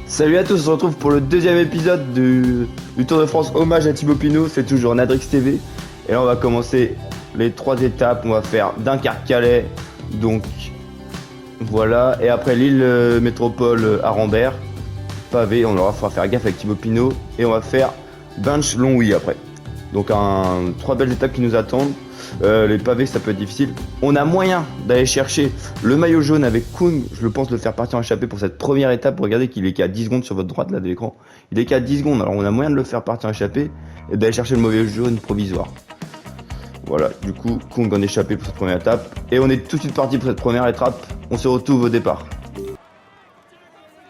Salut à tous, on se retrouve pour le deuxième épisode du Tour de France hommage à Thibaut Pinot. C'est toujours Nadrix TV. Et là on va commencer les 3 étapes. On va faire Dunkerque-Calais, donc voilà. Et après Lille Métropole à Rambert, pavé. On aura falloir faire gaffe avec Thibaut Pinot. Et on va faire Binche Longwy après. Donc 3 belles étapes qui nous attendent. Les pavés ça peut être difficile. On a moyen d'aller chercher le maillot jaune avec Kung. Je le pense le faire partir en échappée pour cette première étape. Regardez qu'il est qu'à 10 secondes sur votre droite là de l'écran. Il est qu'à 10 secondes. Alors on a moyen de le faire partir en échappée et d'aller chercher le maillot jaune provisoire. Voilà, du coup Kung en échappée pour cette première étape. Et on est tout de suite parti pour cette première étape. On se retrouve au départ.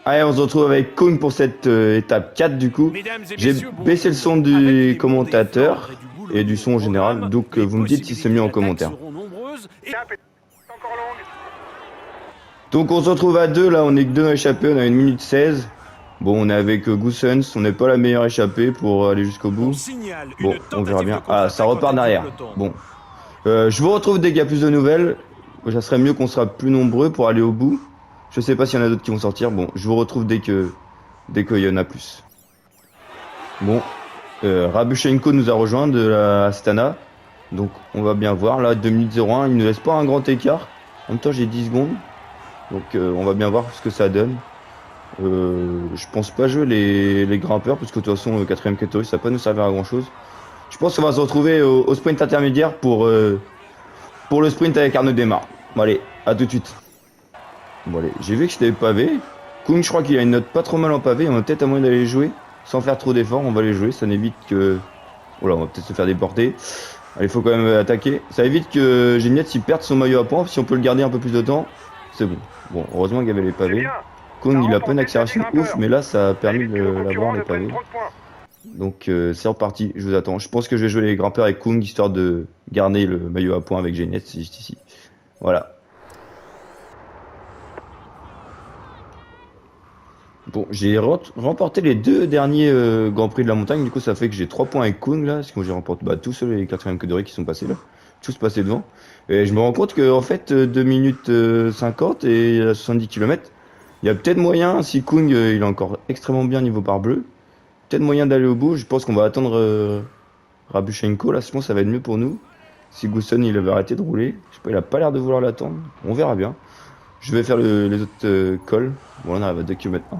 Allez, on se retrouve avec Kung pour cette étape 4 du coup. J'ai baissé le son du commentateur et du son en général, donc vous me dites si c'est mieux en commentaire. Donc on se retrouve à 2, là on est que 2 échappés, on a 1 minute 16. Bon, on est avec Goossens, on n'est pas la meilleure échappée pour aller jusqu'au bout. Bon, on verra bien. Ah, ça repart derrière. Bon. Je vous retrouve dès qu'il y a plus de nouvelles. Ça serait mieux qu'on sera plus nombreux pour aller au bout. Je sais pas s'il y en a d'autres qui vont sortir. Bon, je vous retrouve dès qu'il y en a plus. Bon. Rabushenko nous a rejoint de la Astana. Donc on va bien voir. Là, 2 minutes 01. Il ne laisse pas un grand écart. En même temps, j'ai 10 secondes. Donc on va bien voir ce que ça donne. Je pense pas jouer les grimpeurs. Parce que de toute façon, 4ème catégorie, ça va pas nous servir à grand chose. Je pense qu'on va se retrouver au sprint intermédiaire pour le sprint avec Arnaud Desmar. Bon allez, à tout de suite. Bon allez, j'ai vu que c'était pavé. Kung, je crois qu'il a une note pas trop mal en pavé. On a peut-être à moyen d'aller jouer. Sans faire trop d'efforts, on va les jouer, ça n'évite que... Oh là, on va peut-être se faire déporter. Allez, il faut quand même attaquer. Ça évite que Geniette s'il perde son maillot à points, si on peut le garder un peu plus de temps, c'est bon. Bon, heureusement qu'il y avait les pavés. Kung, il a pas une accélération ouf, mais là, ça a permis de l'avoir, les pavés. Donc, c'est reparti, je vous attends. Je pense que je vais jouer les grimpeurs avec Kung, histoire de garder le maillot à points avec Geniette, c'est juste ici. Voilà. Bon, j'ai remporté les 2 derniers Grands Prix de la montagne, du coup ça fait que j'ai 3 points avec Kung là, parce que j'ai remporté tous ceux les 4ème catégories qui sont passés là, tous passés devant. Et je me rends compte que en fait 2 minutes 50 et à 70 km, il y a peut-être moyen, si Kung il est encore extrêmement bien niveau par bleu, peut-être moyen d'aller au bout. Je pense qu'on va attendre Rabushenko là, je pense que ça va être mieux pour nous. Si Goossen il avait arrêté de rouler, je sais pas, il a pas l'air de vouloir l'attendre, on verra bien. Je vais faire les autres cols. Bon, là, on arrive à 2 km 1.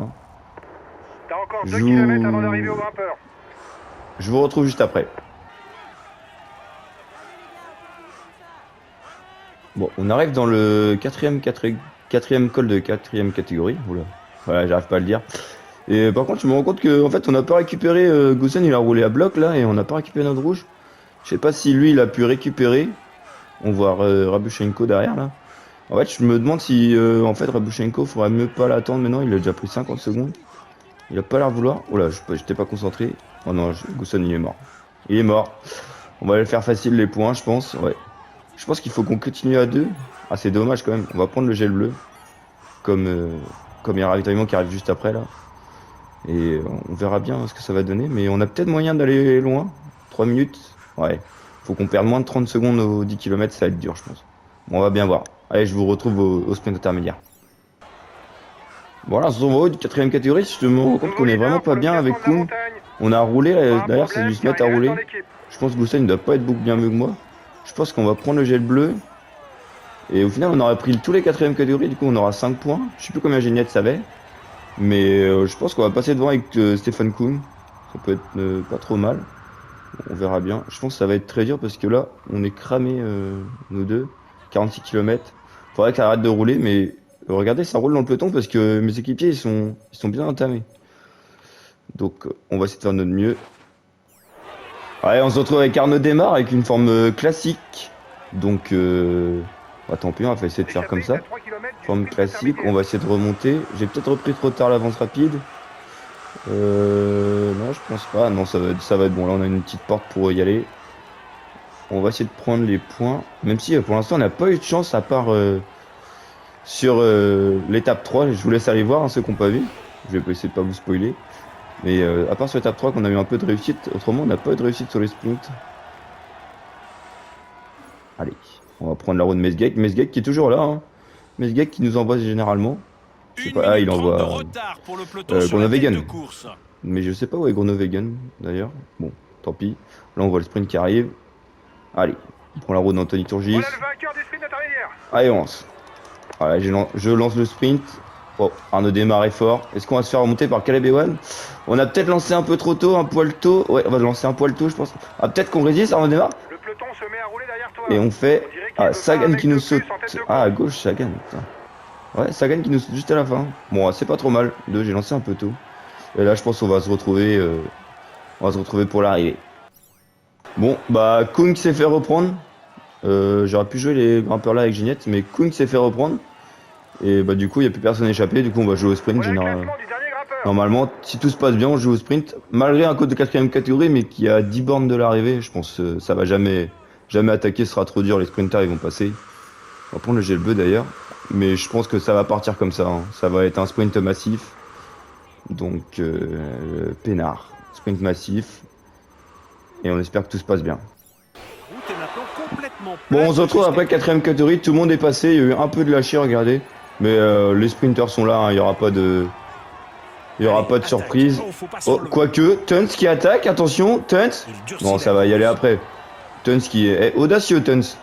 T'as encore 2 km avant d'arriver au grimpeur. Je vous retrouve juste après. Bon, on arrive dans le quatrième col de 4ème catégorie. Oula, voilà, j'arrive pas à le dire. Et par contre, je me rends compte qu'en fait, on n'a pas récupéré. Goossen, il a roulé à bloc là et on n'a pas récupéré notre rouge. Je sais pas si lui, il a pu récupérer. On voit Rabushenko derrière là. En fait, je me demande si en fait Rabushenko faudrait mieux pas l'attendre maintenant. Il a déjà pris 50 secondes. Il a pas l'air de vouloir. Oh là, j'étais pas concentré. Oh non, Goossen il est mort. Il est mort. On va le faire facile les points, je pense. Ouais. Je pense qu'il faut qu'on continue à 2. Ah, c'est dommage quand même. On va prendre le gel bleu. Comme il y a un ravitaillement qui arrive juste après là. Et on verra bien ce que ça va donner. Mais on a peut-être moyen d'aller loin. 3 minutes. Ouais. Faut qu'on perde moins de 30 secondes aux 10 km. Ça va être dur, je pense. Bon, on va bien voir. Allez, je vous retrouve au sprint intermédiaire. Voilà, on se retrouve au haut de 4ème catégorie. Je me rends compte qu'on est vraiment pas bien avec Kung. On a roulé, d'ailleurs c'est dû se mettre à rouler. Je pense que Goossen ne doit pas être beaucoup bien mieux que moi. Je pense qu'on va prendre le gel bleu. Et au final on aurait pris tous les 4ème catégories, du coup on aura 5 points. Je sais plus combien Geniette savait. Mais je pense qu'on va passer devant avec Stéphane Kung. Ça peut être pas trop mal. On verra bien. Je pense que ça va être très dur parce que là on est cramés nous deux. 46 km. Faudrait qu'elle arrête de rouler, mais regardez, ça roule dans le peloton parce que mes équipiers ils sont bien entamés. Donc on va essayer de faire notre mieux. Allez, on se retrouve avec Arnaud Desmar avec une forme classique. Donc tant pis, on va essayer de faire comme ça. Forme classique, on va essayer de remonter. J'ai peut-être repris trop tard l'avance rapide. Non, je pense pas. Non, ça va être bon. Là, on a une petite porte pour y aller. On va essayer de prendre les points. Même si pour l'instant, on n'a pas eu de chance à part sur l'étape 3. Je vous laisse aller voir ceux qui n'ont pas vu. Je vais essayer de pas vous spoiler. Mais à part sur l'étape 3 qu'on a eu un peu de réussite. Autrement, on n'a pas eu de réussite sur les sprints. Allez, on va prendre la roue de Mesgek. Mesgek qui est toujours là. Hein. Mesgek qui nous envoie généralement. C'est quoi? Ah, il envoie Groenewegen. Mais je sais pas où est Groenewegen d'ailleurs. Bon, tant pis. Là, on voit le sprint qui arrive. Allez, on prend la roue d'Anthony Turgis. Voilà le vainqueur du sprint intermédiaire. Allez, on lance. Voilà, je lance le sprint. Oh, Arnaud Démarre est fort. Est-ce qu'on va se faire remonter par Caleb Ewan? On a peut-être lancé un peu trop tôt, un poil tôt. Ouais, on va lancer un poil tôt, je pense. Ah, peut-être qu'on résiste, Arnaud Démarre. Le peloton se met à rouler derrière toi. Et on fait... On dirait qu'il Ah, peut Sagan pas qui avec nous de saute. plus en tête de Ah, à course. gauche, Sagan. Putain. Ouais, Sagan qui nous saute juste à la fin. Bon, c'est pas trop mal. Deux, j'ai lancé un peu tôt. Et là, je pense qu'on va se retrouver... on va se retrouver pour l'arrivée. Bon, bah, Kung s'est fait reprendre. J'aurais pu jouer les grimpeurs là avec Ginette, mais Kung s'est fait reprendre. Et bah, du coup, il n'y a plus personne échappé. Du coup, on va jouer au sprint Voilà le général. classement du dernier grimpeur. Normalement, si tout se passe bien, on joue au sprint. Malgré un code de 4ème catégorie, mais qui a 10 bornes de l'arrivée. Je pense que ça va jamais attaquer, ce sera trop dur. Les sprinters, ils vont passer. On va prendre le gel bleu d'ailleurs. Mais je pense que ça va partir comme ça. Hein. Ça va être un sprint massif. Donc, peinard. Sprint massif. Et on espère que tout se passe bien. Bon, on se retrouve après 4ème catégorie. Tout le monde est passé. Il y a eu un peu de lâcher, regardez. Mais les sprinters sont là. Hein. Il n'y aura pas de... Il n'y aura pas de surprise. Oh, quoique, Tuns qui attaque, attention, Tuns. Bon, ça va y aller après. Tuns qui est audacieux, Tuns.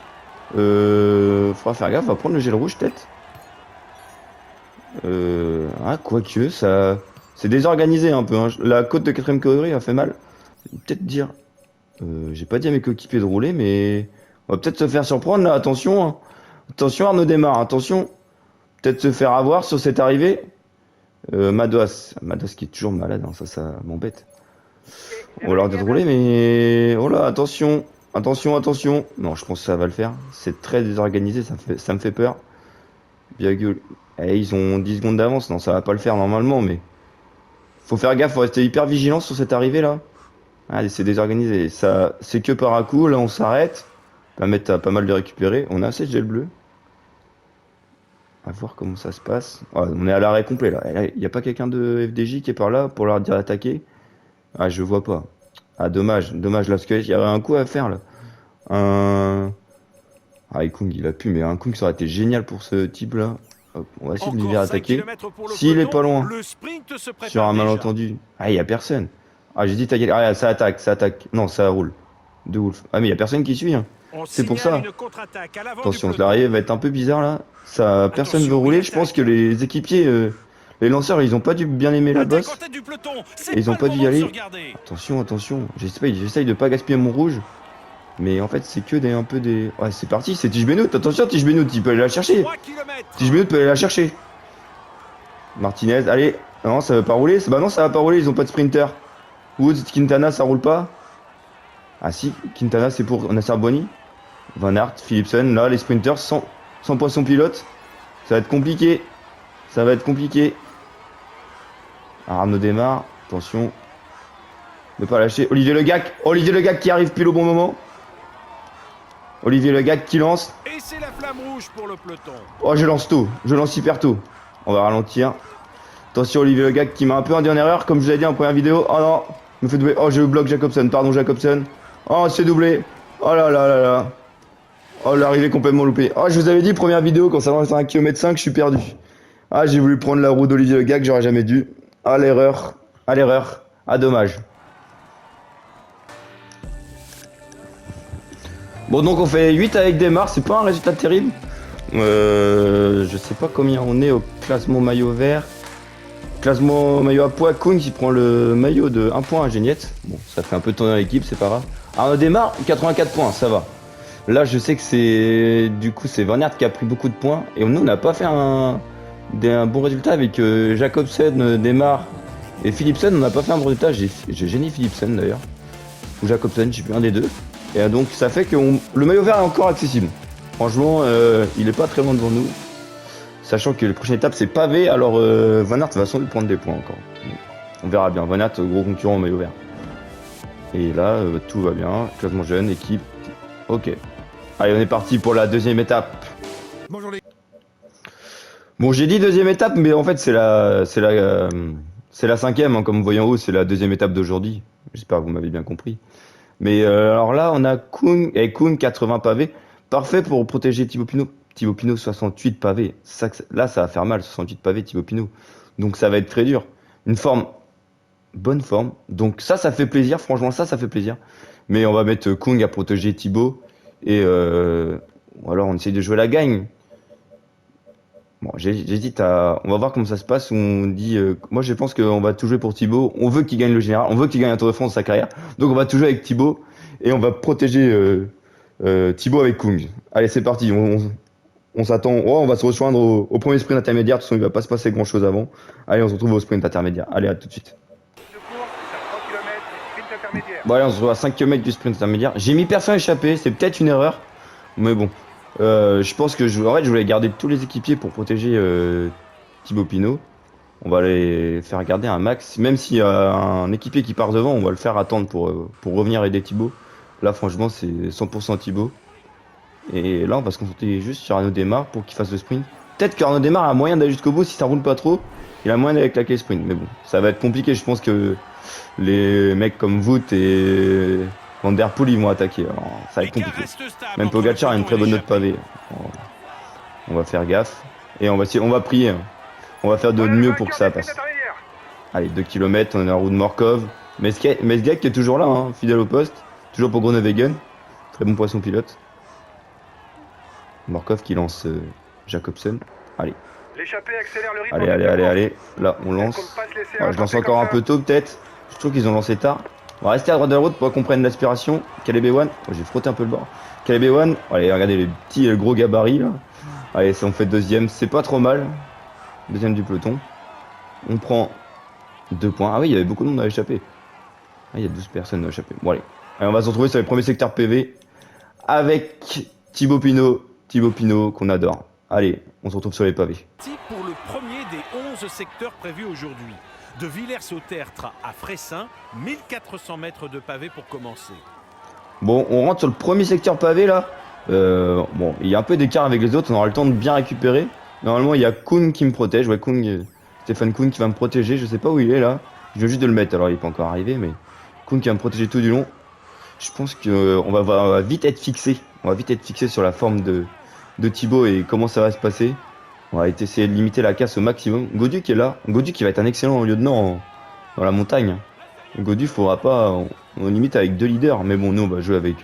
Faudra faire gaffe, on va prendre le gel rouge peut-être. Ah, quoique, ça... C'est désorganisé un peu. Hein. La côte de 4ème catégorie a fait mal. Peut-être dire... J'ai pas dit à mes coéquipiers de rouler, mais... On va peut-être se faire surprendre là, attention. Hein. Attention Arnaud Démarre, attention. Peut-être se faire avoir sur cette arrivée. Mados qui est toujours malade, hein, ça m'embête. On va leur dire de rouler, mais... Oh là, attention. Attention. Non, je pense que ça va le faire. C'est très désorganisé, ça me fait peur. Virgule. Eh, ils ont 10 secondes d'avance, non, ça va pas le faire normalement, mais... Faut faire gaffe, faut rester hyper vigilant sur cette arrivée là. Allez, c'est désorganisé. Ça, c'est que par un coup, là on s'arrête. On va mettre à pas mal de récupérer. On a assez de gel bleu. À voir comment ça se passe. Ouais, on est à l'arrêt complet là. Il n'y a pas quelqu'un de FDJ qui est par là pour leur dire d'attaquer. Ah, je vois pas. Ah, dommage là, parce qu'il y aurait un coup à faire là. Ah, Kung il a pu, mais un Kung ça aurait été génial pour ce type là. Hop, on va essayer de lui faire attaquer. S'il est pas loin. Sur un malentendu. Ah, il y a personne. Ah, j'ai dit t'inquiète. Ah, ça attaque. Non, ça roule. De ouf. Ah, mais il y a personne qui suit. Hein. C'est pour ça. Attention, l'arrivée va être un peu bizarre là. Ça, personne veut rouler. Je pense que les équipiers, les lanceurs, ils ont pas dû bien aimer la bosse. Et ils ont pas dû y aller. Attention. J'essaye de pas gaspiller mon rouge. Mais en fait, c'est que un peu des. Ouais, c'est parti. C'est Tige Benoît. Attention, Tige Benoît, il peut aller la chercher. Tige Benoît peut aller la chercher. Martinez, allez. Non, ça va pas rouler. Bah non, ça va pas rouler. Ils ont pas de sprinter. Woods, Quintana, ça roule pas. Ah si, Quintana, c'est pour Nasser Bonny. Van Aert, Philipsen, là, les sprinters sans poisson pilote. Ça va être compliqué. Arnaud Démarre, attention. Ne pas lâcher. Olivier Le Gac qui arrive pile au bon moment. Olivier Le Gac qui lance. Et c'est la flamme rouge pour le peloton. Oh, je lance hyper tôt. On va ralentir. Attention, Olivier Le Gac qui m'a un peu induit en erreur, comme je vous l'ai dit en première vidéo. Oh non, me fait doubler. Oh, je bloque Jacobsen. Pardon, Jacobsen. Oh, c'est doublé. Oh là là. Oh, l'arrivée complètement loupée. Oh, je vous avais dit, première vidéo, quand ça lance à 1,5 km, je suis perdu. Ah, j'ai voulu prendre la roue d'Olivier Le Gac, j'aurais jamais dû. Ah, l'erreur. Ah, dommage. Bon, donc on fait 8 avec Démarre, c'est pas un résultat terrible. Je sais pas combien on est au classement maillot vert. Classement maillot à poids, Kung qui prend le maillot de 1 point à Geniette. Bon, ça fait un peu de temps dans l'équipe, c'est pas grave. Arnaud Démarre, 84 points, ça va. Là, je sais que c'est... Du coup, c'est Van Aert qui a pris beaucoup de points. Et nous, on n'a pas fait un bon résultat avec Jacobsen, Démarre et Philipsen. On n'a pas fait un bon résultat. J'ai gêné Philipsen d'ailleurs. Ou Jacobsen, je sais plus, un des deux. Et donc, ça fait que le maillot vert est encore accessible. Franchement, il est pas très loin devant nous. Sachant que la prochaine étape, c'est pavé. Alors, Van Aert va sans doute prendre des points encore. On verra bien. Van Aert, gros concurrent au maillot vert. Et là, tout va bien. Classement jeune, équipe. Ok. Allez, on est parti pour la deuxième étape. Bonjour les... Bon, j'ai dit deuxième étape, mais en fait, c'est la 5e, hein, comme vous voyez en haut, c'est la deuxième étape d'aujourd'hui. J'espère que vous m'avez bien compris. Mais alors là, on a Kung 80 pavés. Parfait pour protéger Thibaut Pinot. Thibaut Pinot 68 pavés. Là, ça va faire mal, 68 pavés Thibaut Pinot. Donc ça va être très dur. Une forme, bonne forme. Donc ça fait plaisir. Franchement, ça fait plaisir. Mais on va mettre Kung à protéger Thibaut. Et ou alors on essaye de jouer la gagne. Bon, j'hésite à... On va voir comment ça se passe. On dit... Moi, je pense qu'on va tout jouer pour Thibaut. On veut qu'il gagne le général. On veut qu'il gagne un Tour de France de sa carrière. Donc, on va tout jouer avec Thibaut. Et on va protéger Thibaut avec Kung. Allez, c'est parti. On s'attend... Oh, on va se rejoindre au premier sprint intermédiaire. De toute façon, il va pas se passer grand-chose avant. Allez, on se retrouve au sprint intermédiaire. Allez, à tout de suite. De course, c'est à 3 km du sprint intermédiaire. Bon, allez, on se retrouve à 5 km du sprint intermédiaire. J'ai mis personne échappé. C'est peut-être une erreur. Mais bon. Je pense que en fait, je voulais garder tous les équipiers pour protéger Thibaut Pinot. On va les faire garder un max. Même s'il y a un équipier qui part devant, on va le faire attendre pour revenir aider Thibaut. Là, franchement, c'est 100% Thibaut. Et là, on va se concentrer juste sur Arnaud Démarre pour qu'il fasse le sprint. Peut-être qu'Arnaud Démarre a moyen d'aller jusqu'au bout si ça roule pas trop. Il a moyen d'aller claquer le sprint. Mais bon, ça va être compliqué. Je pense que les mecs comme Wout et Van Der Poel, ils vont attaquer. Alors, ça va être compliqué. Même Pogacar a une très bonne note pavée. On va faire gaffe. Et on va prier. On va faire de mieux pour que ça passe. Allez, 2 km, on est en roue de Morkov. Mesgek qui est toujours là, hein, fidèle au poste. Toujours pour Groenewegen. Très bon poisson pilote. Morkov qui lance Jacobsen. Allez. L'échappée accélère le rythme. Allez. Là, on lance. Ouais, je lance encore un peu tôt, peut-être. Je trouve qu'ils ont lancé tard. On va rester à droite de la route pour qu'on prenne l'aspiration. Caleb Ewan. Oh, j'ai frotté un peu le bord. Caleb Ewan. Allez, regardez les petits gros gabarits là. Allez, ça on fait deuxième. C'est pas trop mal. Deuxième du peloton. On prend 2 points. Ah oui, il y avait beaucoup de monde à l'échappée. Ah, il y a 12 personnes à l'échappée. Bon, allez. On va se retrouver sur les premiers secteurs PV avec Thibaut Pinot qu'on adore. Allez, on se retrouve sur les pavés. Pour le premier des 11 secteurs prévus aujourd'hui. De Villers-au-Tertre à Fressin, 1400 mètres de pavé pour commencer. Bon, on rentre sur le premier secteur pavé là. Bon, il y a un peu d'écart avec les autres, on aura le temps de bien récupérer. Normalement, il y a Kung qui me protège. Ouais, Stéphane Kung qui va me protéger. Je sais pas où il est là. Je viens juste de le mettre, alors il est pas encore arrivé, mais Kung qui va me protéger tout du long. Je pense qu'on va vite être fixé. On va vite être fixé sur la forme de Thibaut et comment ça va se passer. On va essayer de limiter la casse au maximum. Gaudu qui est là. Gaudu qui va être un excellent lieutenant dans la montagne. Gaudu, faudra pas. On limite avec 2 leaders. Mais bon, nous, on va jouer avec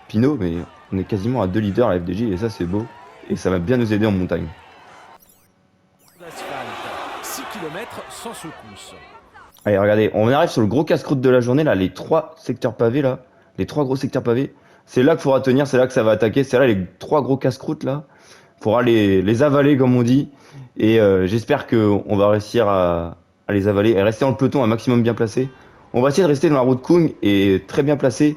Pinot. Mais on est quasiment à 2 leaders à la FDJ. Et ça, c'est beau. Et ça va bien nous aider en montagne. L'asphalte, 6 km sans secousse. Allez, regardez. On arrive sur le gros casse-croûte de la journée. Là, les 3 secteurs pavés. Là. Les 3 gros secteurs pavés. C'est là qu'il faudra tenir. C'est là que ça va attaquer. C'est là les 3 gros casse-croûtes là. Faudra les avaler comme on dit et j'espère qu'on va réussir à les avaler et rester dans le peloton un maximum bien placé. On va essayer de rester dans la route Kung et très bien placé.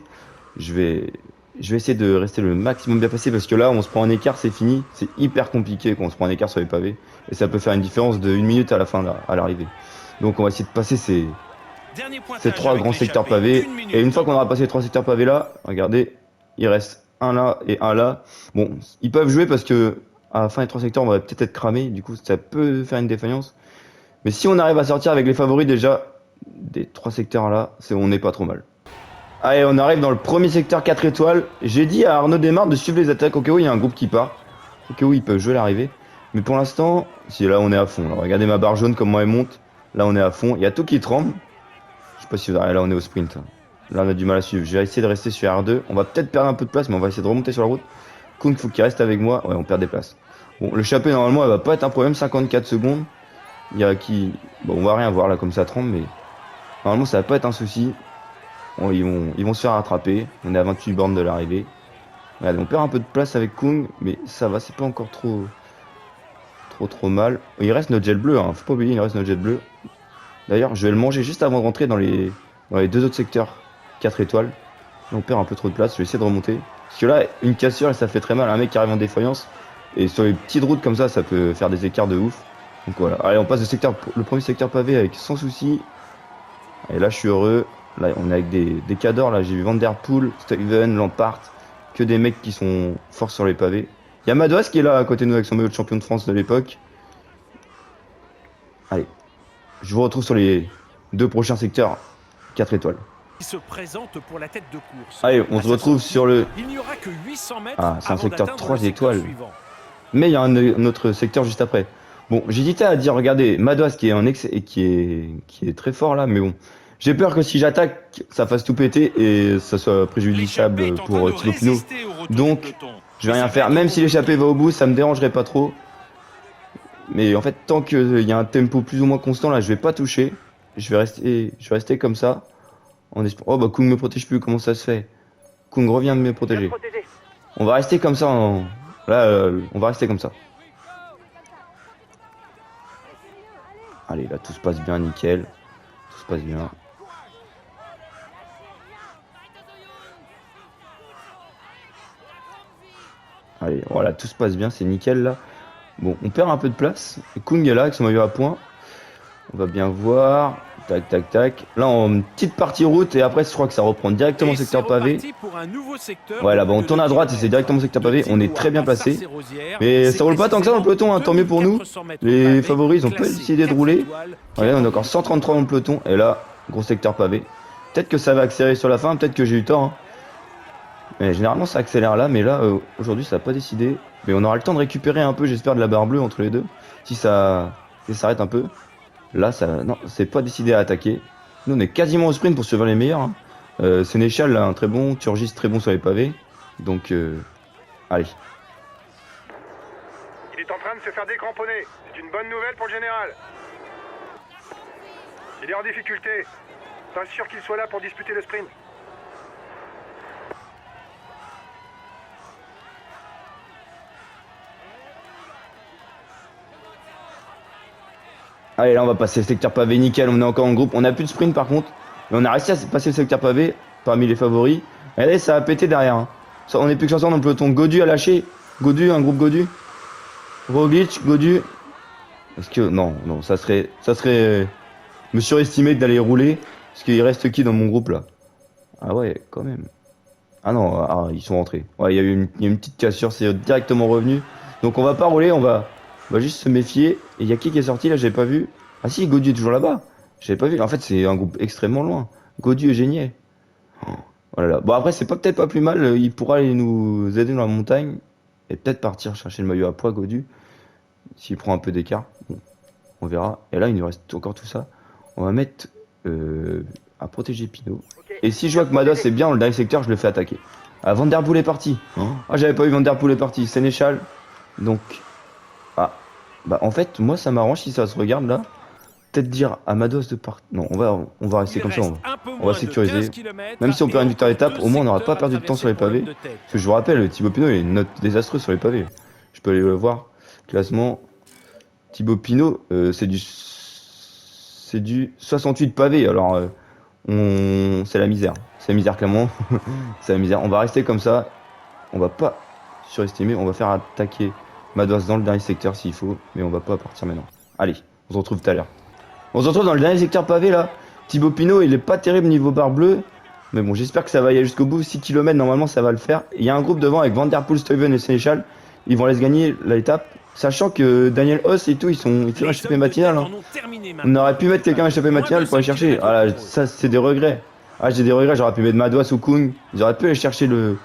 Je vais essayer de rester le maximum bien placé parce que là on se prend un écart, c'est fini. C'est hyper compliqué quand on se prend un écart sur les pavés et ça peut faire une différence de 1 minute à la fin à l'arrivée. Donc on va essayer de passer ces 3 grands secteurs pavés et une fois qu'on aura passé les 3 secteurs pavés là, regardez, il reste un là et un là. Bon, ils peuvent jouer parce que à la fin des 3 secteurs, on va peut-être être cramé. Du coup, ça peut faire une défaillance. Mais si on arrive à sortir avec les favoris déjà des 3 secteurs là, on n'est pas trop mal. Allez, on arrive dans le premier secteur 4 étoiles. J'ai dit à Arnaud Démarre de suivre les attaques au cas où il y a un groupe qui part. Au cas où ils peuvent jouer l'arrivée. Mais pour l'instant, si là on est à fond. Alors, regardez ma barre jaune comment elle monte. Là on est à fond. Il y a tout qui tremble. Je sais pas si vous arrivez. Là on est au sprint. Là on a du mal à suivre. Je vais essayer de rester sur R2. On va peut-être perdre un peu de place, mais on va essayer de remonter sur la route. Kung, faut qu'il reste avec moi. Ouais, on perd des places. Bon, le chapeau normalement, elle va pas être un problème. 54 secondes. Il y a qui. Bon, on va rien voir là comme ça tremble, mais normalement ça va pas être un souci. Bon, ils vont se faire rattraper. On est à 28 bornes de l'arrivée. Regardez, on perd un peu de place avec Kung, mais ça va. C'est pas encore trop mal. Il reste notre gel bleu. Hein. Faut pas oublier, il reste notre gel bleu. D'ailleurs, je vais le manger juste avant de rentrer dans les 2 autres secteurs 4 étoiles. On perd un peu trop de place. Je vais essayer de remonter. Parce que là, une cassure et ça fait très mal. Un mec qui arrive en défaillance. Et sur les petites routes comme ça peut faire des écarts de ouf. Donc voilà. Allez, on passe le premier secteur pavé avec sans souci. Et là, je suis heureux. Là, on est avec des cadors. Là, j'ai vu Van Der Poel, Steven, Lampart. Que des mecs qui sont forts sur les pavés. Il y a Madouas qui est là à côté de nous avec son maillot de champion de France de l'époque. Allez. Je vous retrouve sur les 2 prochains secteurs 4 étoiles. Se présente pour la tête de course. Allez, on se retrouve sur le... Il n'y aura que 800 mètres. Ah, c'est un secteur 3 étoiles. Mais il y a un autre secteur juste après. Bon, j'hésitais à dire, regardez, Madois qui est qui est très fort là, mais bon. J'ai peur que si j'attaque, ça fasse tout péter et ça soit préjudiciable pour Thibaut Pinot. Donc, je vais rien faire. Même si l'échappée va au bout, ça me dérangerait pas trop. Mais en fait, tant qu'il y a un tempo plus ou moins constant là, je vais pas toucher. Je vais rester comme ça. Oh bah Kung me protège plus, comment ça se fait? Kung revient de me protéger. On va rester comme ça. Là, on va rester comme ça. Allez, là, tout se passe bien, nickel. Tout se passe bien. Allez, voilà, tout se passe bien, c'est nickel là. Bon, on perd un peu de place. Kung est là avec son maillot à points. On va bien voir. Tac, tac, tac. Là, en petite partie route et après, je crois que ça reprend directement secteur pavé. Voilà, bah on tourne à droite et c'est directement secteur pavé. On est très bien placé. Mais ça roule pas tant que ça dans le peloton, hein, tant mieux pour nous. Les favoris, ils ont pas décidé de rouler. Regardez, on est encore 133 dans le peloton. Et là, gros secteur pavé. Peut-être que ça va accélérer sur la fin, peut-être que j'ai eu tort. Hein. Mais généralement, ça accélère là, mais là, aujourd'hui, ça n'a pas décidé. Mais on aura le temps de récupérer un peu, j'espère, de la barre bleue entre les deux. Si ça s'arrête un peu. Là, non, c'est pas décidé à attaquer. Nous, on est quasiment au sprint pour suivre les meilleurs. Hein. Sénéchal, là, un très bon. Turgis, très bon sur les pavés. Donc, allez. Il est en train de se faire décramponner. C'est une bonne nouvelle pour le général. Il est en difficulté. Pas sûr qu'il soit là pour disputer le sprint. Allez, là, on va passer le secteur pavé, nickel. On est encore en groupe. On a plus de sprint par contre. Mais on a réussi à passer le secteur pavé parmi les favoris. Regardez, ça a pété derrière. Hein. On est plus que 500 dans le peloton. Godu a lâché. Godu, un groupe Godu. Roglic, Godu. Est-ce que. Non, ça serait me surestimer d'aller rouler. Parce qu'il reste qui dans mon groupe là? Ah ouais, quand même. Ah non, ils sont rentrés. Ouais, il y a eu une petite cassure, c'est directement revenu. Donc on va pas rouler, on va juste se méfier. Et il y a qui est sorti là, j'avais pas vu. Ah si, Godu est toujours là-bas. J'avais pas vu. En fait, c'est un groupe extrêmement loin. Godu et Génier. Oh là là. Bon après, c'est peut-être pas plus mal. Il pourra aller nous aider dans la montagne. Et peut-être partir chercher le maillot à poids, Godu. S'il prend un peu d'écart. Bon, on verra. Et là, il nous reste encore tout ça. On va mettre à protéger Pinot. Et si je vois que Madois est bien dans le dernier secteur, je le fais attaquer. Ah, Van Der Poel est parti. Ah, j'avais pas vu Van Der Poel est parti. Sénéchal. Donc, bah en fait, moi ça m'arrange si ça se regarde là. Peut-être dire à Madois de partir. Non, on va rester comme ça. On va sécuriser. Même si on perd une victoire d'étape, au moins on n'aura pas perdu de temps sur les pavés. Parce que je vous rappelle, Thibaut Pinot il a une note désastreuse sur les pavés. Je peux aller le voir. Classement. Thibaut Pinot, c'est du 68 pavés. Alors, c'est la misère. C'est la misère clairement. C'est la misère. On va rester comme ça. On va pas surestimer. On va faire attaquer Madois dans le dernier secteur s'il faut. Mais on va pas partir maintenant. Allez, on se retrouve tout à l'heure. On se retrouve dans le dernier secteur pavé là. Thibaut Pinot, il est pas terrible niveau barre bleue. Mais bon, j'espère que ça va y aller jusqu'au bout. 6 km, normalement, ça va le faire. Il y a un groupe devant avec Van Der Poel, Stuyven et Sénéchal. Ils vont laisser gagner l'étape. Sachant que Daniel Haas et tout, ils tirent un échappée matinale. Hein. On aurait pu mettre quelqu'un à échappée matinale pour aller chercher. Ah là, ça, c'est des regrets. Ah, j'ai des regrets. J'aurais pu mettre Madois ou Kung. Ils auraient pu aller chercher une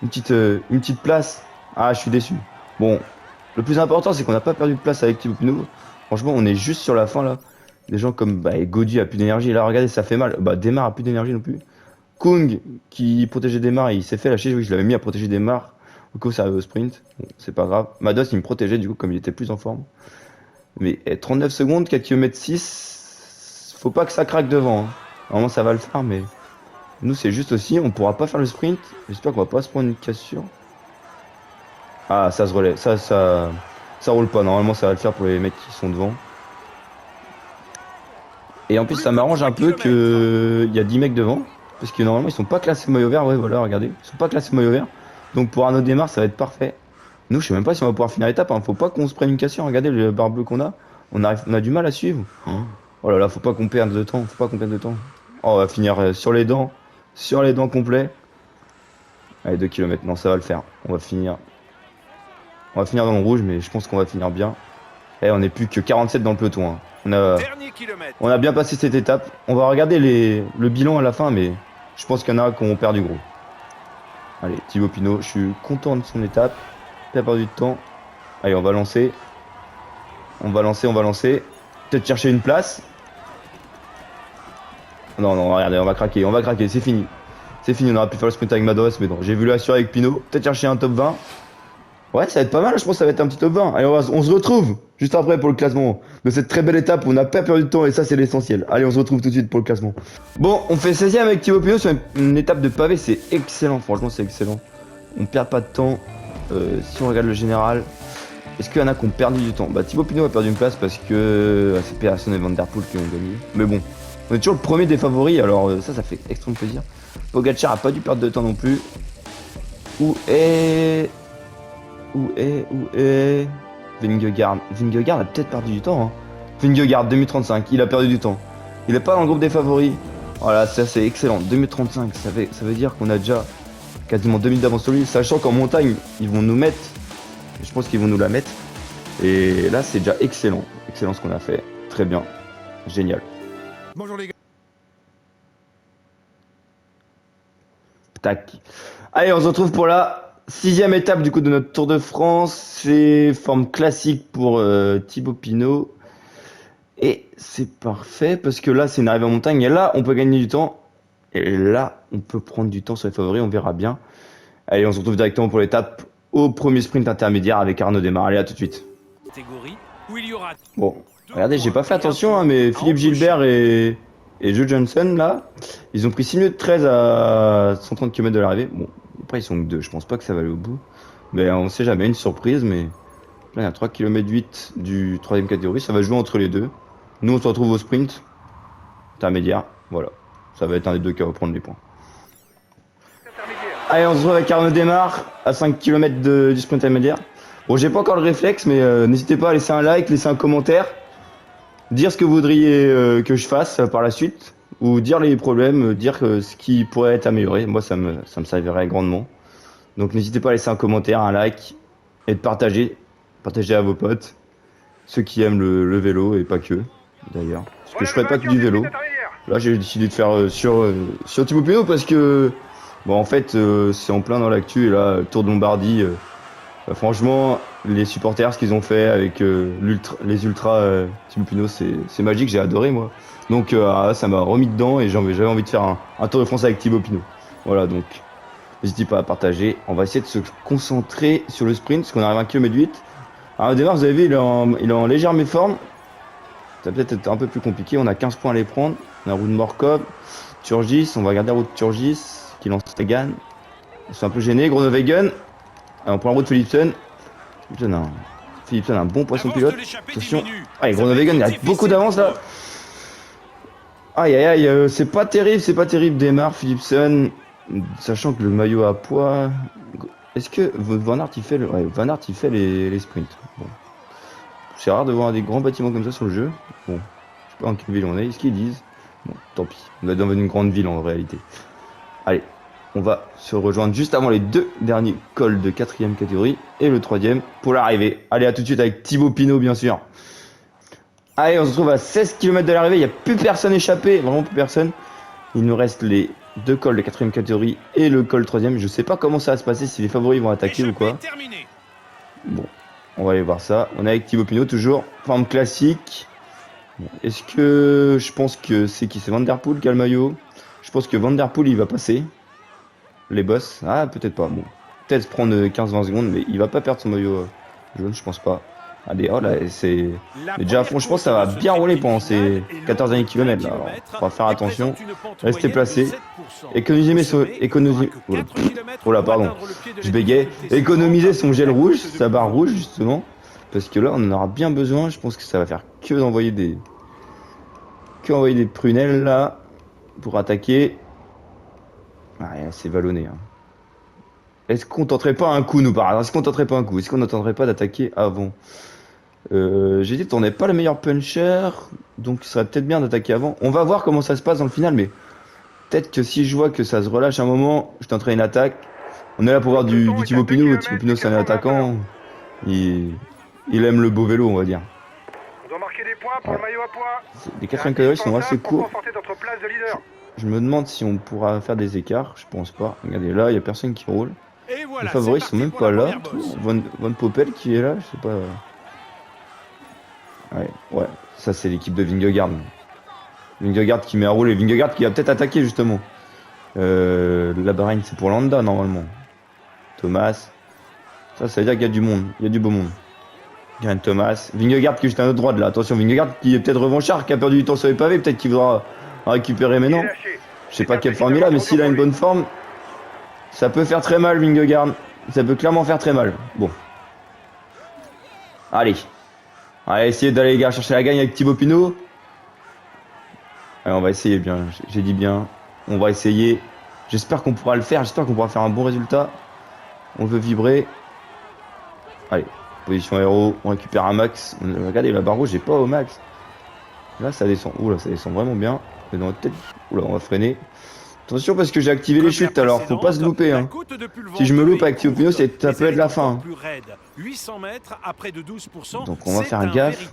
petite place. Ah, je suis déçu. Bon, le plus important, c'est qu'on n'a pas perdu de place avec Thibaut Pinot. Franchement, on est juste sur la fin là. Des gens comme Godu a plus d'énergie. Là, regardez, ça fait mal. Desmar a plus d'énergie non plus. Kung, qui protégeait Desmar, il s'est fait lâcher. Oui, je l'avais mis à protéger Desmar. Du coup, ça arrive au sprint. Bon, c'est pas grave. Madois, il me protégeait du coup, comme il était plus en forme. Mais 39 secondes, 4 km 6. Faut pas que ça craque devant. Hein. Normalement, ça va le faire, mais nous, c'est juste aussi. On pourra pas faire le sprint. J'espère qu'on va pas se prendre une cassure. Ah, ça se relève. Ça roule pas. Normalement, ça va le faire pour les mecs qui sont devant. Et en plus, ça m'arrange un peu qu'il y a 10 mecs devant. Parce que normalement, ils sont pas classés maillot vert. Ouais, voilà, regardez. Ils sont pas classés maillot vert. Donc pour Arnaud Démarre, ça va être parfait. Nous, je sais même pas si on va pouvoir finir l'étape. Hein. Faut pas qu'on se prenne une cassure. Regardez le barre bleu qu'on a. On a du mal à suivre. Oh là là, faut pas qu'on perde de temps. Faut pas qu'on perde de temps. Oh, on va finir sur les dents. Sur les dents complets. Allez, 2 km. Non, ça va le faire. On va finir dans le rouge, mais je pense qu'on va finir bien. Et on n'est plus que 47 dans le peloton. Hein. On a bien passé cette étape. On va regarder le bilan à la fin, mais je pense qu'il y en a qui ont perdu gros. Allez, Thibaut Pinot, je suis content de son étape. Il a perdu de temps. Allez, on va lancer. On va lancer. Peut-être chercher une place. Non, non, regardez, on va craquer, c'est fini. C'est fini, on aura pu faire le sprint avec Madores, mais non. J'ai vu l'assurer avec Pinot. Peut-être chercher un top 20. Ouais, ça va être pas mal, je pense que ça va être un petit top 20. Allez, on se retrouve juste après pour le classement de cette très belle étape où on n'a pas perdu de temps et ça, c'est l'essentiel. Allez, on se retrouve tout de suite pour le classement. Bon, on fait 16ème avec Thibaut Pinot sur une étape de pavé, c'est excellent, franchement, c'est excellent. On perd pas de temps. Si on regarde le général, est-ce qu'il y en a qui ont perdu du temps? Bah, Thibaut Pinot a perdu une place parce que c'est Pearson et Van Der Poel qui ont gagné. Mais bon, on est toujours le premier des favoris, alors ça fait extrêmement plaisir. Pogacar a pas dû perdre de temps non plus. Où est Vingegaard? Vingegaard a peut-être perdu du temps. Hein. Vingegaard 2035, il a perdu du temps. Il est pas dans le groupe des favoris. Voilà, ça c'est excellent. 2035, ça veut dire qu'on a déjà quasiment 2000 d'avance sur lui. Sachant qu'en montagne, ils vont nous mettre. Je pense qu'ils vont nous la mettre. Et là, c'est déjà excellent. Excellent ce qu'on a fait. Très bien. Génial. Bonjour les gars. Tac. Allez, on se retrouve pour la 6ème étape du coup de notre Tour de France. C'est forme classique pour Thibaut Pinot. Et c'est parfait parce que là, c'est une arrivée en montagne. Et là, on peut gagner du temps. Et là, on peut prendre du temps sur les favoris. On verra bien. Allez, on se retrouve directement pour l'étape au premier sprint intermédiaire avec Arnaud Démare. Allez, à tout de suite. Bon, regardez, j'ai pas fait attention, hein, mais Philippe Gilbert et Joe Johnson, là, ils ont pris 6 minutes 13 à 130 km de l'arrivée. Bon, après, ils sont que 2. Je pense pas que ça va aller au bout. Mais on sait jamais, une surprise. Mais là, il y a 3 km 8 du 3ème catégorie. Ça va jouer entre les deux. Nous, on se retrouve au sprint intermédiaire. Voilà. Ça va être un des deux qui va prendre les points. Allez, on se retrouve avec Arnaud Démare à 5 km du sprint intermédiaire. Bon, j'ai pas encore le réflexe, mais n'hésitez pas à laisser un like, laisser un commentaire. Dire ce que vous voudriez que je fasse par la suite. Ou dire les problèmes, dire ce qui pourrait être amélioré. Moi, ça me servirait grandement. Donc, n'hésitez pas à laisser un commentaire, un like. Et de partager. Partagez à vos potes. Ceux qui aiment le vélo et pas que, d'ailleurs. Parce que je ferai pas que du vélo. Là, j'ai décidé de faire sur Thibaut Pinot parce que... Bon, en fait, c'est en plein dans l'actu. Et là, Tour de Lombardie... franchement, les supporters, ce qu'ils ont fait avec les ultras Thibaut Pinot, c'est magique, j'ai adoré moi. Donc ça m'a remis dedans et j'avais envie de faire un Tour de France avec Thibaut Pinot. Voilà, donc n'hésitez pas à partager. On va essayer de se concentrer sur le sprint, parce qu'on arrive à 1 km 8. Alors au départ, vous avez vu, il est en légère méforme. Ça va peut-être être un peu plus compliqué, on a 15 points à les prendre. On a route de Morkov, Turgis, on va garder la route de Turgis, qui lance Sagan. Ils sont un peu gênés, Groenewegen. Alors, on prend la route de Philipsen. Philipsen a un bon poisson pilote. Attention. Allez, Groenewegen, il a beaucoup d'avance là. Aïe aïe aïe, c'est pas terrible. Démarre Philipsen. Sachant que le maillot à poids. Est-ce que Van Aert il fait les sprints? Bon. C'est rare de voir des grands bâtiments comme ça sur le jeu. Bon, je sais pas dans quelle ville on est, ce qu'ils disent. Bon, tant pis. On est dans une grande ville en réalité. Allez. On va se rejoindre juste avant les deux derniers cols de 4ème catégorie et le 3ème pour l'arrivée. Allez, à tout de suite avec Thibaut Pinot, bien sûr. Allez, on se retrouve à 16 km de l'arrivée. Il n'y a plus personne échappé, vraiment plus personne. Il nous reste les deux cols de 4ème catégorie et le col 3ème. Je sais pas comment ça va se passer, si les favoris vont attaquer ou quoi. Bon, on va aller voir ça. On est avec Thibaut Pinot, toujours forme classique. Bon, est-ce que je pense que c'est qui? C'est Van Der Poel qui a le maillot. Je pense que Van Der Poel il va passer. Les boss, ah peut-être pas, bon. Peut-être prendre 15-20 secondes, mais il va pas perdre son maillot jaune, je pense pas. Allez, oh là, c'est déjà à fond, je pense que ça va bien rouler pendant ces 14 derniers kilomètres là. Alors, on va faire attention, rester placé, oh là, pardon, je bégayais, économiser son gel rouge, sa barre rouge justement, parce que là on en aura bien besoin, je pense que ça va faire que d'envoyer des prunelles là, pour attaquer. Ah, c'est vallonné. Hein. Est-ce qu'on tenterait pas un coup, nous, par hasard? Est-ce qu'on tenterait pas un coup? Est-ce qu'on n'attendrait pas d'attaquer avant? J'ai dit qu'on n'est pas le meilleur puncher, donc il serait peut-être bien d'attaquer avant. On va voir comment ça se passe dans le final, mais peut-être que si je vois que ça se relâche un moment, je tenterai une attaque. On est là pour voir du Thibaut Pinot. Thibaut Pinot, c'est un attaquant. Il aime le beau vélo, on va dire. On doit marquer des points pour le maillot à poids. Les 4ème catégories sont assez courts. Notre place de leader. Je me demande si on pourra faire des écarts, je pense pas. Regardez, là, il n'y a personne qui roule. voilà, les favoris c'est sont même parti pour pas la là. première bosse. Van Poppel qui est là, je sais pas. Ouais, ça c'est l'équipe de Vingegaard. Vingegaard qui met à rouler, Vingegaard qui va peut-être attaquer justement. La Bahreïn c'est pour Landa normalement. Thomas. Ça veut dire qu'il y a du monde, il y a du beau monde. Geraint Thomas. Vingegaard qui est juste à notre droite là. Attention, Vingegaard qui est peut-être revanchard, qui a perdu du temps sur les pavés, peut-être qu'il voudra récupérer maintenant. Je sais pas quelle forme il a, mais s'il a une bonne forme, ça peut faire très mal Vingegaard. Ça peut clairement faire très mal. Bon. Allez. Allez, essayer d'aller les gars chercher la gagne avec Thibaut Pinot. Allez, on va essayer bien, j'ai dit bien. On va essayer. J'espère qu'on pourra le faire, j'espère qu'on pourra faire un bon résultat. On veut vibrer. Allez, position aéro, on récupère un max. Regardez, la barre rouge, j'ai pas au max. Là, ça descend. Oula, ça descend vraiment bien. Mais dans notre tête. Oula, on va freiner. Attention parce que j'ai activé les chutes, alors faut pas se louper. Hein. Si je me loupe avec Thibaut Pinot, ça peut être la fin. 800 mètres à près de 12%. Donc on va faire gaffe.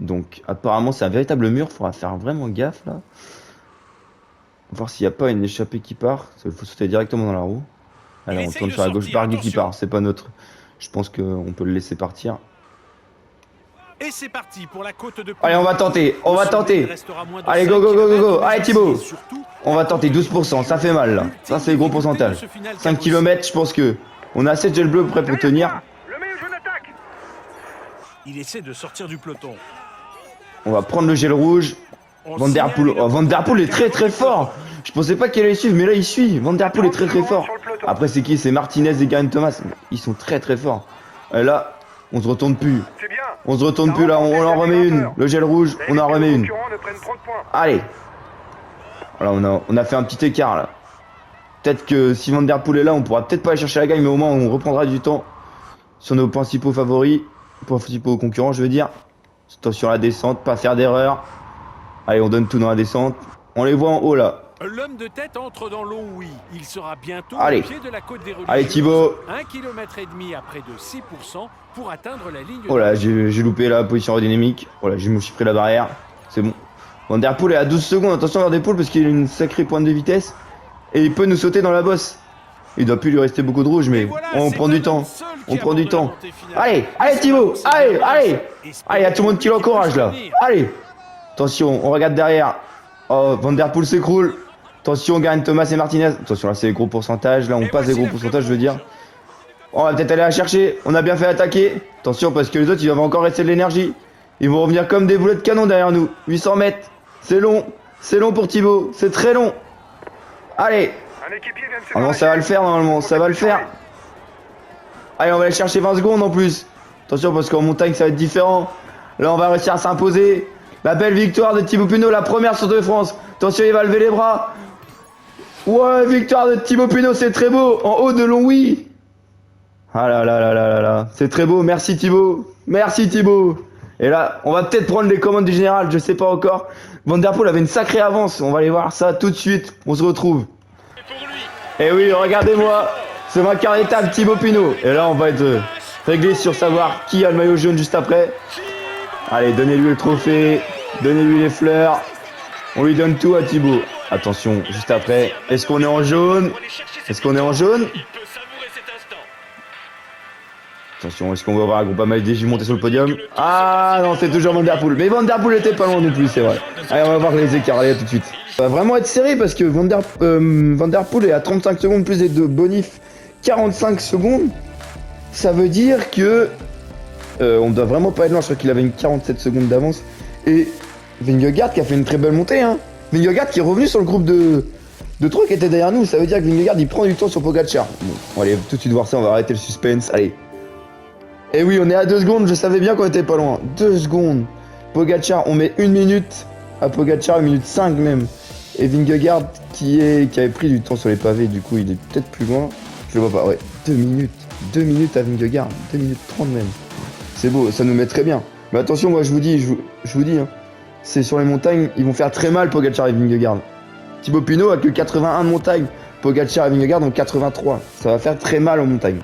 Donc apparemment c'est un véritable mur, faudra faire vraiment gaffe là. Voir s'il n'y a pas une échappée qui part. Il faut sauter directement dans la roue. Allez, on tourne sur la gauche. Barguil qui part, c'est pas notre. Je pense qu'on peut le laisser partir. Et c'est parti pour la côte de. Allez, on va tenter, on va tenter. Allez, go, go, go, go, go. Allez, Thibaut. On va tenter 12%, ça fait mal là. Ça, c'est le gros pourcentage. 5 km, je pense que on a assez de gel bleu prêt pour tenir. Il essaie de sortir du peloton. On va prendre le gel rouge. Van Der Poel. Oh, Van Der Poel est très très fort. Je pensais pas qu'il allait suivre, mais là il suit. Van Der Poel est très très fort. Après, c'est qui? C'est Martinez et Geraint Thomas. Ils sont très très forts. Et là. On se retourne plus. On se retourne plus là, on en remet une. Le gel rouge, on en remet une. Allez. Voilà, on a fait un petit écart là. Peut-être que si Van Der Poel est là, on pourra peut-être pas aller chercher la gagne, mais au moins on reprendra du temps sur nos principaux favoris, principaux concurrents, je veux dire. Attention à la descente, pas faire d'erreur. Allez, on donne tout dans la descente. On les voit en haut là. L'homme de tête entre dans l'eau, oui. Il sera bientôt Allez. au pied de la côte des Religieuses. Allez Thibaut. 1,5 km à près de 6% pour atteindre la ligne. Oh là, j'ai loupé la position aérodynamique. Oh là, j'ai chiffré la barrière. C'est bon. Van Der Poel est à 12 secondes. Attention à Van Der Poel parce qu'il a une sacrée pointe de vitesse. Et il peut nous sauter dans la bosse. Il doit plus lui rester beaucoup de rouge, mais voilà, on prend du temps. On prend du temps. Allez, allez Thibaut. Allez, allez. Allez, il y a tout le monde qui l'encourage là. Allez. Attention, on regarde derrière. Oh, Van Der Poel s'écroule. Attention, Geraint Thomas et Martinez. Attention, là c'est les gros pourcentages. Là on passe les gros pourcentages, je veux dire. On va peut-être aller la chercher. On a bien fait attaquer. Attention parce que les autres ils doivent encore rester de l'énergie. Ils vont revenir comme des boulets de canon derrière nous. 800 mètres. C'est long. C'est long pour Thibaut. C'est très long. Allez. Oh non, ça va le faire normalement. Ça va le faire. Allez, on va aller chercher 20 secondes en plus. Attention parce qu'en montagne ça va être différent. Là on va réussir à s'imposer. La belle victoire de Thibaut Pinot, la première sur Tour de France. Attention, il va lever les bras. Ouais, victoire de Thibaut Pinot, c'est très beau. En haut de Longwy. Ah là là là là là là. C'est très beau, merci Thibaut. Merci Thibaut. Et là, on va peut-être prendre les commandes du général, je sais pas encore. Van Der Poel avait une sacrée avance. On va aller voir ça tout de suite. On se retrouve. Et oui, regardez-moi. C'est ma carte d'étape Thibaut Pinot. Et là, on va être réglé sur savoir qui a le maillot jaune juste après. Allez, donnez-lui le trophée. Donnez-lui les fleurs. On lui donne tout à Thibaut. Attention, juste après. Est-ce qu'on est en jaune? Est-ce qu'on est en jaune? Attention, est-ce qu'on va voir un groupe AMD monter sur le podium? Ah non, c'est toujours Van Der Poel. Mais Van Der Poel était pas loin non plus, c'est vrai. Allez, on va voir les écarts, allez, tout de suite. Ça va vraiment être serré parce que Van Der Poel est à 35 secondes plus les deux bonifs 45 secondes. Ça veut dire que on doit vraiment pas être loin. Je crois qu'il avait une 47 secondes d'avance. Et Vingegaard qui a fait une très belle montée, hein. Vingegaard qui est revenu sur le groupe de 3 qui était derrière nous. Ça veut dire que Vingegaard il prend du temps sur Pogacar. Bon, on va aller tout de suite voir ça, on va arrêter le suspense. Allez. Et oui, on est à 2 secondes, je savais bien qu'on était pas loin. 2 secondes. Pogacar, on met 1 minute à Pogacar, 1 minute 5 même. Et Vingegaard qui avait pris du temps sur les pavés, du coup il est peut-être plus loin. Je le vois pas, ouais. 2 minutes. 2 minutes à Vingegaard, 2 minutes 30 même. C'est beau, ça nous met très bien. Mais attention, moi je vous dis, hein, c'est sur les montagnes, ils vont faire très mal Pogacar et Vingegaard. Thibaut Pinot a que 81 de montagne, Pogacar et Vingegaard ont 83. Ça va faire très mal en montagne.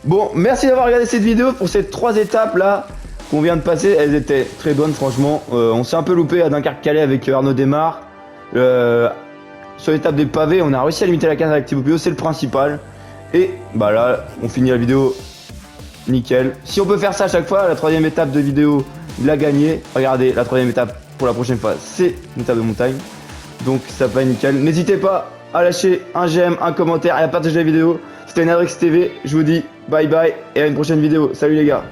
Bon, merci d'avoir regardé cette vidéo pour ces 3 étapes là qu'on vient de passer. Elles étaient très bonnes franchement. On s'est un peu loupé à Dunkerque-Calais avec Arnaud Démarre. sur l'étape des pavés. On a réussi à limiter la casse avec Thibaut Pinot, c'est le principal. Et bah là, on finit la vidéo nickel. Si on peut faire ça à chaque fois, la 3e étape de vidéo, il a gagné. Regardez, la 3e étape pour la prochaine fois, c'est une étape de montagne. Donc ça va nickel. N'hésitez pas à lâcher un j'aime, un commentaire et à partager la vidéo. C'était Nadrix TV, je vous dis bye bye et à une prochaine vidéo. Salut les gars.